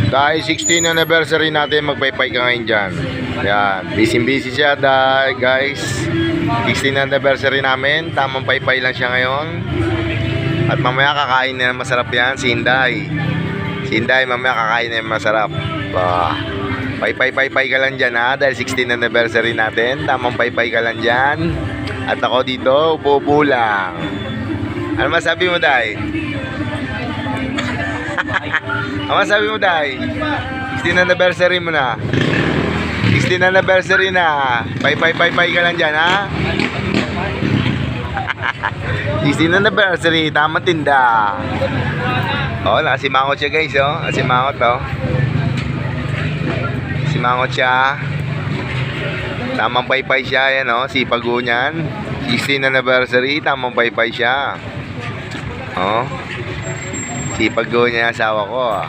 Dahil 16 anniversary natin, magpaypay ka ngayon dyan. Yan, busy siya dahil guys 16 anniversary namin, tamang paypay lang siya ngayon. At mamaya kakain na masarap yan, si Inday. Si Inday mamaya kakain na masarap. Paypay ka lang dyan ha, dahil 16 anniversary natin, tamang paypay ka lang dyan. At ako dito, upo lang. Ano masabi mo, Day? Ano masabi mo, Day? 16 anniversary mo na. 16 anniversary na. Paypay ka lang dyan, ha? 16 anniversary, tamang tinda. Oh, nakasimangot siya guys, oh. Nakasimangot, oh. Simangot siya. Tamang paypay siya, yan, oh. Sipag ho niyan. 16 anniversary, tamang paypay siya. Oh. Sipag ho niya asawa ko, ah.